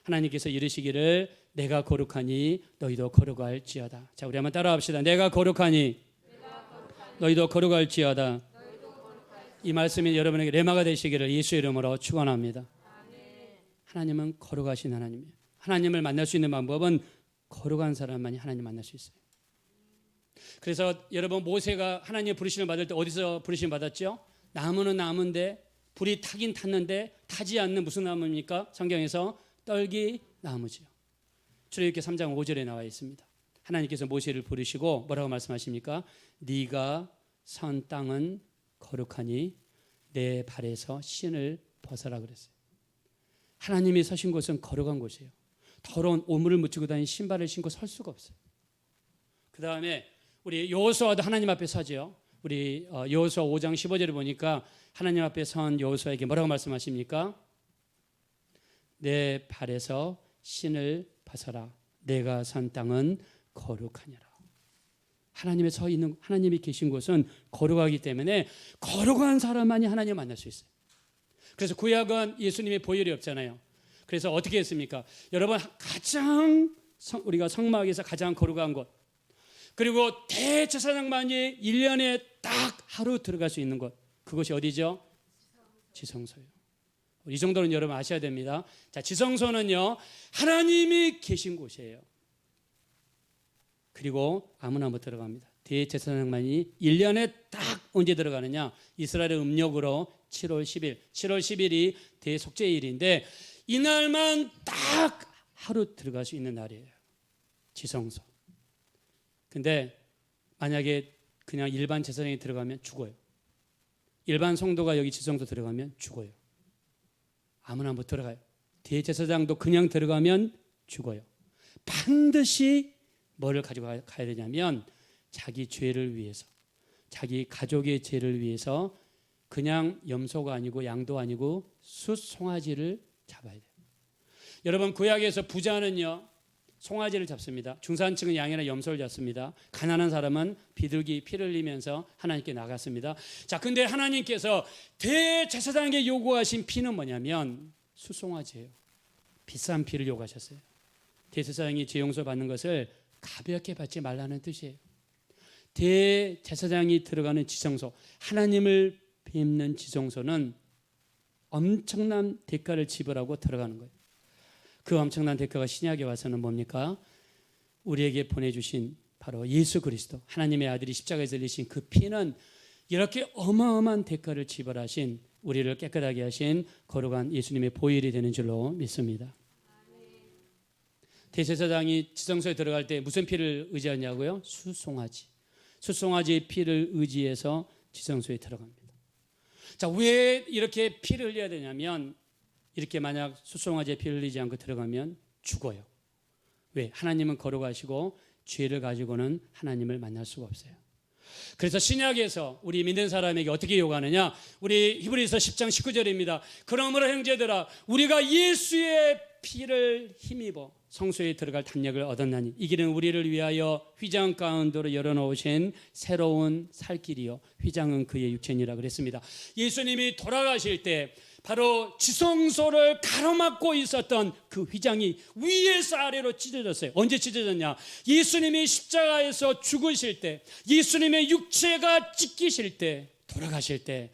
하나님께서 이르시기를 내가 거룩하니 너희도 거룩할지어다. 자, 우리 한번 따라합시다. 내가 거룩하니 너희도 거룩할지어다. 이 말씀이 여러분에게 레마가 되시기를 예수 이름으로 축원합니다. 하나님은 거룩하신 하나님이에요. 하나님을 만날 수 있는 방법은 거룩한 사람만이 하나님 만날 수 있어요. 그래서 여러분 모세가 하나님의 부르심을 받을 때 어디서 부르심 받았죠? 나무는 나무인데 불이 타긴 탔는데 타지 않는 무슨 나무입니까? 성경에서 떨기 나무지요. 출애굽기 3장 5절에 나와 있습니다. 하나님께서 모세를 부르시고 뭐라고 말씀하십니까? 네가 선 땅은 거룩하니 내 발에서 신을 벗어라 그랬어요. 하나님이 서신 곳은 거룩한 곳이에요. 더러운 오물을 묻히고 다니는 신발을 신고 설 수가 없어요. 그 다음에 우리 여호수아도 하나님 앞에 서죠. 우리 여호수아 5장 15절에 보니까 하나님 앞에 선 여호수아에게 뭐라고 말씀하십니까? 내 발에서 신을 벗어라. 내가 선 땅은 거룩하니라. 하나님의 서 있는 하나님이 계신 곳은 거룩하기 때문에 거룩한 사람만이 하나님을 만날 수 있어요. 그래서 구약은 예수님의 보혈이 없잖아요. 그래서 어떻게 했습니까? 여러분 가장 우리가 성막에서 가장 거룩한 곳, 그리고 대제사장만이 1년에 딱 하루 들어갈 수 있는 곳, 그것이 어디죠? 지성소예요. 이 정도는 여러분 아셔야 됩니다. 자, 지성소는요 하나님이 계신 곳이에요. 그리고 아무나 못 들어갑니다. 대제사장만이 1년에 딱 언제 들어가느냐? 이스라엘의 음력으로 7월 10일. 7월 10일이 대속죄일인데 이날만 딱 하루 들어갈 수 있는 날이에요. 지성소. 근데 만약에 그냥 일반 제사장이 들어가면 죽어요. 일반 성도가 여기 지성소 들어가면 죽어요. 아무나 못 들어가요. 대제사장도 그냥 들어가면 죽어요. 반드시 뭐를 가지고 가야 되냐면 자기 죄를 위해서, 자기 가족의 죄를 위해서 그냥 염소가 아니고 양도 아니고 숫송아지를 잡아야 돼요. 여러분, 구약에서 부자는요 송아지를 잡습니다. 중산층은 양이나 염소를 잡습니다. 가난한 사람은 비둘기 피를 흘리면서 하나님께 나갔습니다. 자, 근데 하나님께서 대제사장에게 요구하신 피는 뭐냐면 숫송아지예요. 비싼 피를 요구하셨어요. 대제사장이 죄 용서 받는 것을 가볍게 받지 말라는 뜻이에요. 대제사장이 들어가는 지성소, 하나님을 뵙는 지성소는 엄청난 대가를 지불하고 들어가는 거예요. 그 엄청난 대가가 신약에 와서는 뭡니까? 우리에게 보내주신 바로 예수 그리스도, 하나님의 아들이 십자가에서 흘리신 그 피는 이렇게 어마어마한 대가를 지불하신, 우리를 깨끗하게 하신 거룩한 예수님의 보혈이 되는 줄로 믿습니다. 대제사장이 지성소에 들어갈 때 무슨 피를 의지하냐고요? 숫송아지. 숫송아지의 피를 의지해서 지성소에 들어갑니다. 자, 왜 이렇게 피를 흘려야 되냐면 이렇게 만약 숫송아지의 피를 흘리지 않고 들어가면 죽어요. 왜? 하나님은 거룩하시고 죄를 가지고는 하나님을 만날 수가 없어요. 그래서 신약에서 우리 믿는 사람에게 어떻게 요구하느냐? 우리 히브리서 10장 19절입니다. 그러므로 형제들아, 우리가 예수의 피를 힘입어 성소에 들어갈 담력을 얻었나니 이 길은 우리를 위하여 휘장 가운데로 열어놓으신 새로운 살 길이요 휘장은 그의 육체니라 그랬습니다. 예수님이 돌아가실 때 바로 지성소를 가로막고 있었던 그 휘장이 위에서 아래로 찢어졌어요. 언제 찢어졌냐? 예수님이 십자가에서 죽으실 때, 예수님의 육체가 찢기실 때, 돌아가실 때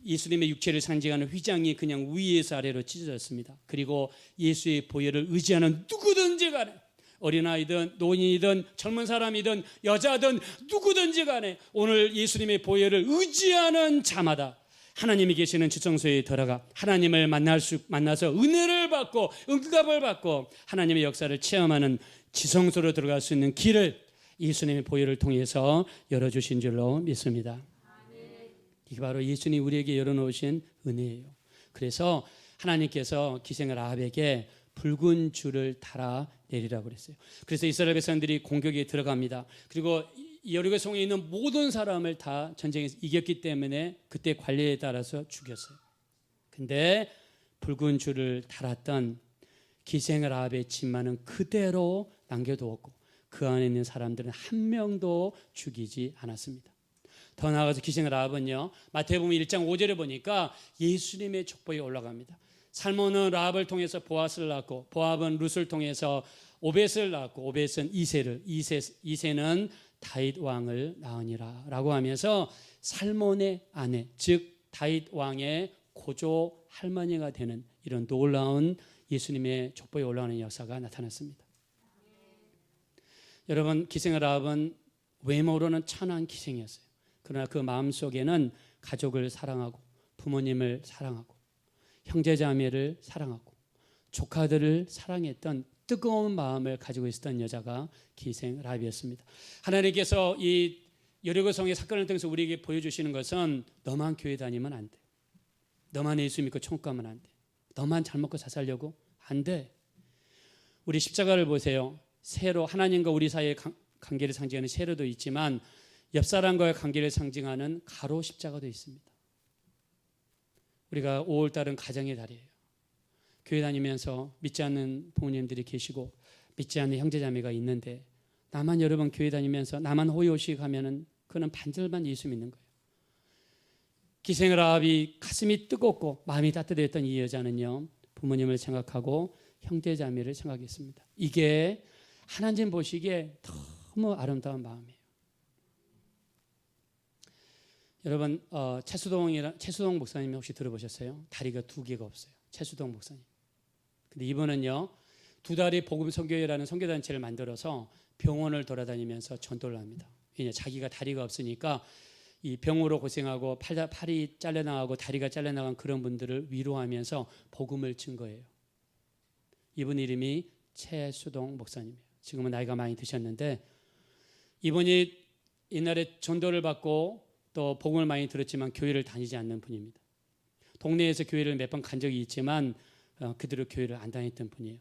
예수님의 육체를 상징하는 휘장이 그냥 위에서 아래로 찢어졌습니다. 그리고 예수의 보혈을 의지하는 누구든지 간에, 어린아이든 노인이든 젊은 사람이든 여자든 누구든지 간에 오늘 예수님의 보혈을 의지하는 자마다 하나님이 계시는 지성소에 들어가 하나님을 만나서 은혜를 받고 응답을 받고 하나님의 역사를 체험하는 지성소로 들어갈 수 있는 길을 예수님의 보혈을 통해서 열어주신 줄로 믿습니다. 이게 바로 예수님이 우리에게 열어놓으신 은혜예요. 그래서 하나님께서 기생을 아합에게 붉은 줄을 달아 내리라고 그랬어요. 그래서 이스라엘 백성들이 공격에 들어갑니다. 그리고 여리고 성에 있는 모든 사람을 다 전쟁에서 이겼기 때문에 그때 관례에 따라서 죽였어요. 근데 붉은 줄을 달았던 기생을 아합의 집만은 그대로 남겨두었고 그 안에 있는 사람들은 한 명도 죽이지 않았습니다. 더 나아가서 기생을 아합은요, 마태복음 1장 5절에 보니까 예수님의 족보에 올라갑니다. 살몬은 라합을 통해서 보아스를 낳고 보압은 룻을 통해서 오벳을 낳고 오벳은 이세는 다윗 왕을 낳으니라 라고 하면서 살몬의 아내, 즉 다윗 왕의 고조 할머니가 되는 이런 놀라운 예수님의 족보에 올라오는 역사가 나타났습니다. 여러분, 기생의 라합은 외모로는 천한 기생이었어요. 그러나 그 마음속에는 가족을 사랑하고 부모님을 사랑하고 형제자매를 사랑하고 조카들을 사랑했던 뜨거운 마음을 가지고 있었던 여자가 기생 라합이었습니다. 하나님께서 이 여리고성의 사건을 통해서 우리에게 보여주시는 것은 너만 교회 다니면 안 돼. 너만 예수 믿고 천국 가면 안 돼. 너만 잘 먹고 잘 살려고? 안 돼. 우리 십자가를 보세요. 세로, 하나님과 우리 사이의 관계를 상징하는 세로도 있지만 옆 사람과의 관계를 상징하는 가로 십자가도 있습니다. 우리가 5월달은 가정의 달이에요. 교회 다니면서 믿지 않는 부모님들이 계시고 믿지 않는 형제자매가 있는데 나만 여러분 교회 다니면서 나만 호의호식 하면은 그는 반절만 예수 믿는 거예요. 기생 라합이 가슴이 뜨겁고 마음이 따뜻했던 이 여자는요, 부모님을 생각하고 형제자매를 생각했습니다. 이게 하나님 보시기에 너무 아름다운 마음이에요. 여러분, 최수동 목사님 혹시 들어보셨어요? 다리가 2개가 없어요. 최수동 목사님. 근데 이분은요, 두 다리 복음 선교회라는 선교단체를 만들어서 병원을 돌아다니면서 전도를 합니다. 왜냐 자기가 다리가 없으니까 이 병으로 고생하고 팔이 잘려나가고 다리가 잘려나간 그런 분들을 위로하면서 복음을 증거해요. 이분 이름이 최수동 목사님이에요. 지금은 나이가 많이 드셨는데 이분이 옛날에 전도를 받고 또 복음을 많이 들었지만 교회를 다니지 않는 분입니다. 동네에서 교회를 몇 번 간 적이 있지만 그대로 교회를 안 다녔던 분이에요.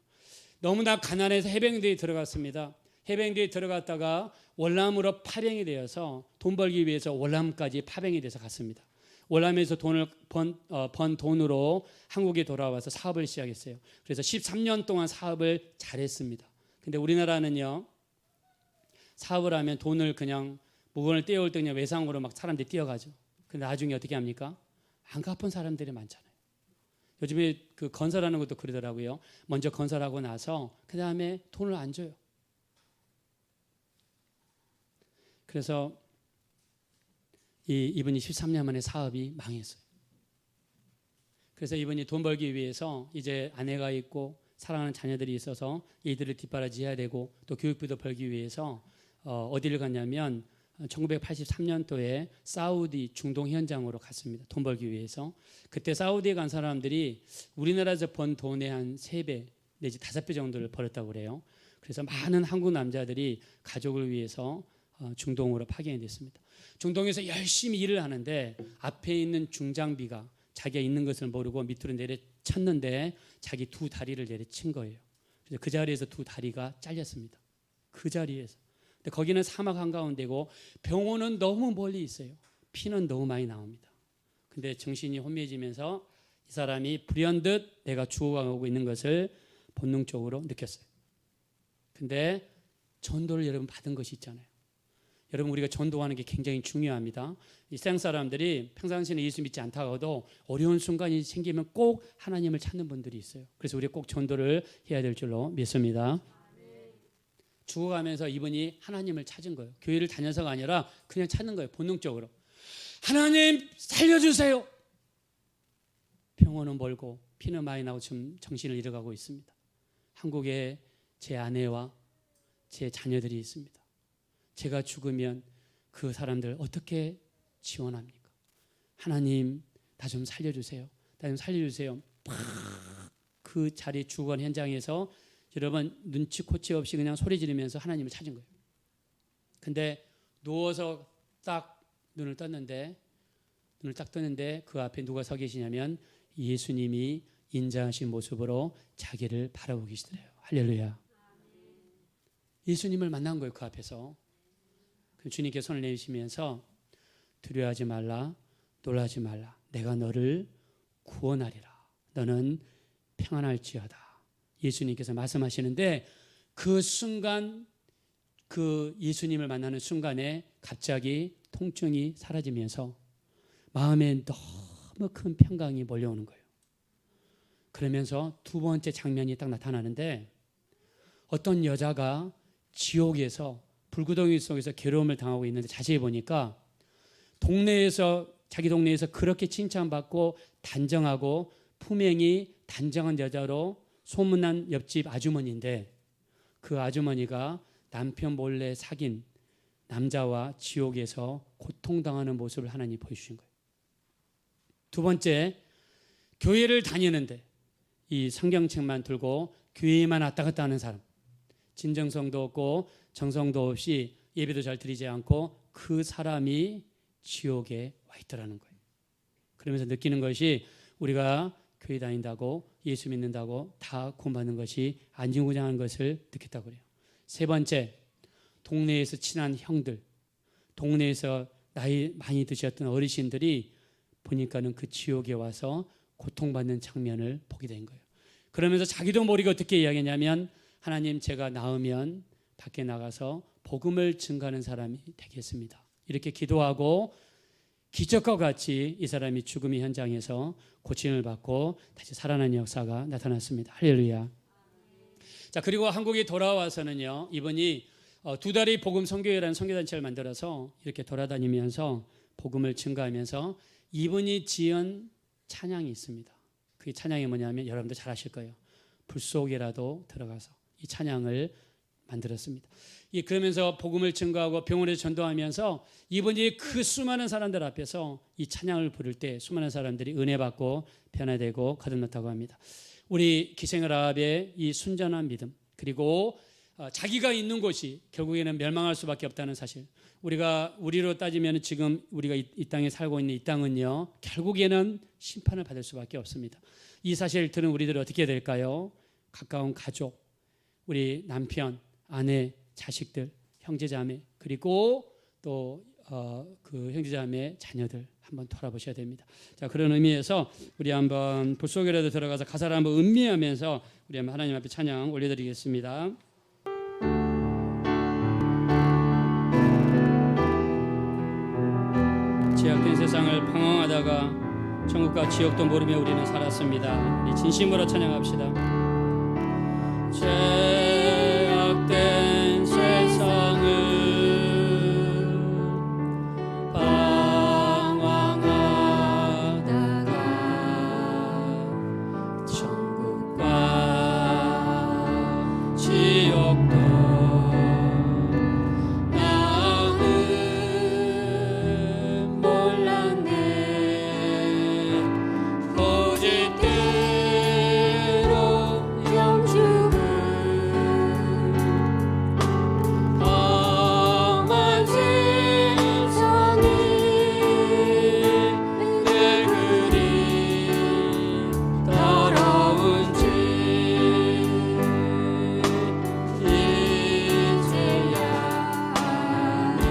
너무나 가난해서 해병대에 들어갔습니다. 해병대에 들어갔다가 월남으로 파병이 되어서 돈 벌기 위해서 월남까지 파병이 돼서 갔습니다. 월남에서 돈을 번 돈으로 한국에 돌아와서 사업을 시작했어요. 그래서 13년 동안 사업을 잘했습니다. 근데 우리나라는요, 사업을 하면 돈을 그냥 물건을 떼어올 때 그냥 외상으로 막 사람들이 뛰어가죠. 근데 나중에 어떻게 합니까? 안 갚은 사람들이 많잖아요. 요즘에 그 건설하는 것도 그러더라고요. 먼저 건설하고 나서 그 다음에 돈을 안 줘요. 그래서 이분이 13년 만에 사업이 망했어요. 그래서 이분이 돈 벌기 위해서 이제 아내가 있고 사랑하는 자녀들이 있어서 이들을 뒷바라지해야 되고 또 교육비도 벌기 위해서 어디를 갔냐면 1983년도에 사우디 중동 현장으로 갔습니다. 돈 벌기 위해서. 그때 사우디에 간 사람들이 우리나라에서 번 돈의 한 3배 내지 5배 정도를 벌었다고 그래요. 그래서 많은 한국 남자들이 가족을 위해서 중동으로 파견이 됐습니다. 중동에서 열심히 일을 하는데 앞에 있는 중장비가 자기가 있는 것을 모르고 밑으로 내려쳤는데 자기 두 다리를 내려친 거예요. 그래서 그 자리에서 두 다리가 잘렸습니다. 그 자리에서. 근데 거기는 사막 한가운데고 병원은 너무 멀리 있어요. 피는 너무 많이 나옵니다. 근데 정신이 혼미해지면서 이 사람이 불현듯 내가 죽어가고 있는 것을 본능적으로 느꼈어요. 근데 전도를 여러분 받은 것이 있잖아요. 여러분 우리가 전도하는 게 굉장히 중요합니다. 이 세상 사람들이 평상시에 예수 믿지 않다가도 어려운 순간이 생기면 꼭 하나님을 찾는 분들이 있어요. 그래서 우리가 꼭 전도를 해야 될 줄로 믿습니다. 죽어가면서 이분이 하나님을 찾은 거예요. 교회를 다녀서가 아니라 그냥 찾는 거예요. 본능적으로. 하나님 살려주세요. 병원은 멀고 피는 많이 나고 지금 정신을 잃어가고 있습니다. 한국에 제 아내와 제 자녀들이 있습니다. 제가 죽으면 그 사람들 어떻게 지원합니까? 하나님 나 좀 살려주세요. 나 좀 살려주세요. 그 자리 죽은 현장에서 여러분 눈치코치 없이 그냥 소리 지르면서 하나님을 찾은 거예요. 근데 누워서 딱 눈을 떴는데 그 앞에 누가 서 계시냐면 예수님이 인자하신 모습으로 자기를 바라보고 계시더래요. 할렐루야. 예수님을 만난 거예요. 그 앞에서. 주님께 손을 내미시면서 두려워하지 말라, 놀라지 말라. 내가 너를 구원하리라. 너는 평안할지어다. 예수님께서 말씀하시는데 그 순간 그 예수님을 만나는 순간에 갑자기 통증이 사라지면서 마음에 너무 큰 평강이 몰려오는 거예요. 그러면서 두 번째 장면이 딱 나타나는데 어떤 여자가 지옥에서 불구덩이 속에서 괴로움을 당하고 있는데 자세히 보니까 자기 동네에서 그렇게 칭찬받고 단정하고 품행이 단정한 여자로 소문난 옆집 아주머니인데 그 아주머니가 남편 몰래 사귄 남자와 지옥에서 고통당하는 모습을 하나님이 보여주신 거예요. 두 번째, 교회를 다니는데 이 성경책만 들고 교회에만 왔다 갔다 하는 사람, 진정성도 없고 정성도 없이 예배도 잘 드리지 않고 그 사람이 지옥에 와 있더라는 거예요. 그러면서 느끼는 것이 우리가 교회 다닌다고 예수 믿는다고 다 구원받는 것이 안진구장한 것을 느꼈다고 그래요. 세 번째, 동네에서 친한 형들, 동네에서 나이 많이 드셨던 어르신들이 보니까는 그 지옥에 와서 고통받는 장면을 보게 된 거예요. 그러면서 자기도 모르게 어떻게 이야기했냐면 하나님 제가 나으면 밖에 나가서 복음을 증거하는 사람이 되겠습니다. 이렇게 기도하고 기적과 같이 이 사람이 죽음의 현장에서 고침을 받고 다시 살아나는 역사가 나타났습니다. 할렐루야. 자, 그리고 한국에 돌아와서는요, 이분이 두 다리 복음 선교회라는 선교단체를 만들어서 이렇게 돌아다니면서 복음을 증거하면서 이분이 지은 찬양이 있습니다. 그 찬양이 뭐냐면 여러분들 잘 아실 거예요. 불 속에라도 들어가서 이 찬양을 만들었습니다. 그러면서 복음을 증거하고 병원에서 전도하면서 이분이 그 수많은 사람들 앞에서 이 찬양을 부를 때 수많은 사람들이 은혜 받고 변화되고 거듭났다고 합니다. 우리 기생을 라합의 이 순전한 믿음, 그리고 자기가 있는 곳이 결국에는 멸망할 수밖에 없다는 사실. 우리로 따지면 지금 우리가 이 땅에 살고 있는 이 땅은요, 결국에는 심판을 받을 수밖에 없습니다. 이 사실을 들은 우리들은 어떻게 될까요? 가까운 가족, 우리 남편, 아내, 자식들, 형제자매, 그리고 또 그 형제자매 자녀들 한번 돌아보셔야 됩니다. 자, 그런 의미에서 우리 한번 불 속에라도 들어가서 가사를 한번 음미하면서 우리 한번 하나님 앞에 찬양 올려드리겠습니다. 제약된 세상을 방황하다가 천국과 지옥도 모르며 우리는 살았습니다. 우리 진심으로 찬양합시다. 제약된 세상을 방황하다가 천국과 지옥도 나는 몰랐네. 거짓대로 영주를 험한 세상에 내 그리 더러운지 이제야 아네.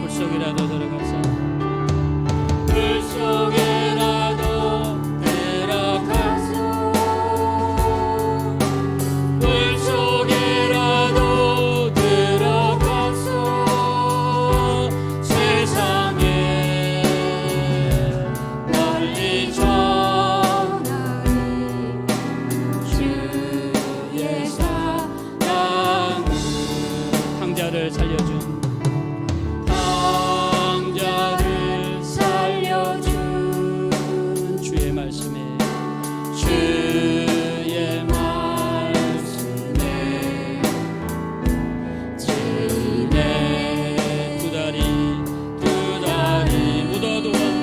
불 속이라도 들어가서 불 속에라도 들어가서 불 속에라도 들어가서 세상에 널리 전하리 주의 사랑을. 황자를 살려준 주의 말씀에 주인의 두 다리 묻어두었네.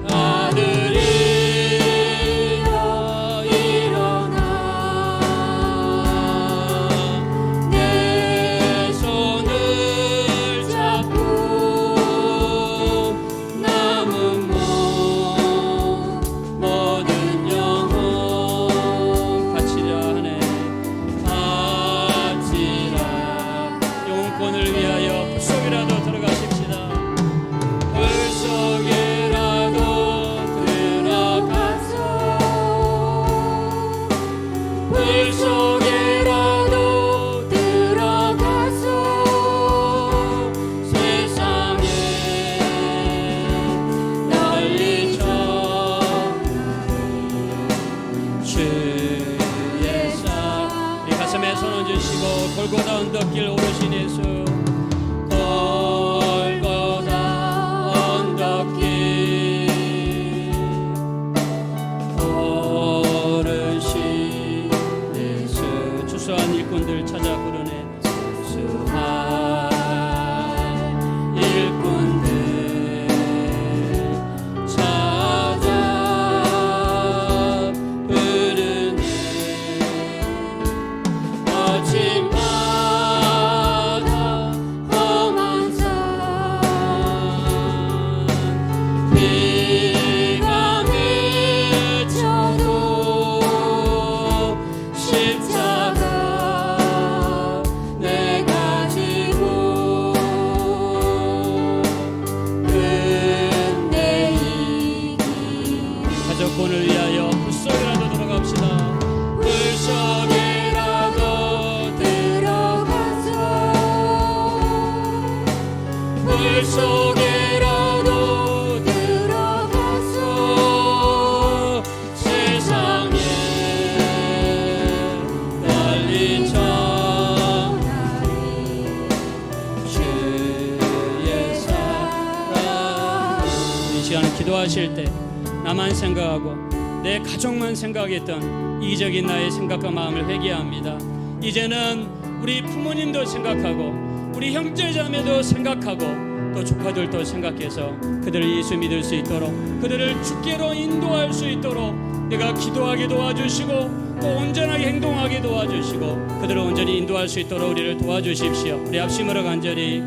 아들이여 일어나 내 손을 잡고 남은 모든 영혼 바치려 하네. 바치라. 영혼권을 위하여 불 속이라도 들어가십시다. 불 속이라도 들어가서 불 속에라도 들어가서 세상에 널리 전하리 주의 사. 우리 가슴에 손 얹으시고 골고다 언덕길 오르신 예수, 골고다 언덕길 오르신 예수. 추수한 일꾼들 찾아 부르네. 추수한 일꾼들 찾아 부르네. 아침마다 험한 산 비가 맺혀도 십자가 내가 지고 끝내 이기. 가족권을 위하여 불 속에라도 들어갑시다. 불 속에라도 들어가서 불 속에라도 들어가서 세상에 널리 전하리 주의 사랑. 시간에 기도하실 때 나만 생각하고 내 가족만 생각했던 이기적인 나의 생각과 마음을 회개합니다. 이제는 우리 부모님도 생각하고 우리 형제자매도 생각하고 또 조카들도 생각해서 그들을 예수 믿을 수 있도록 그들을 주께로 인도할 수 있도록 내가 기도하게 도와주시고 또 온전하게 행동하게 도와주시고 그들을 온전히 인도할 수 있도록 우리를 도와주십시오. 우리 합심으로 간절히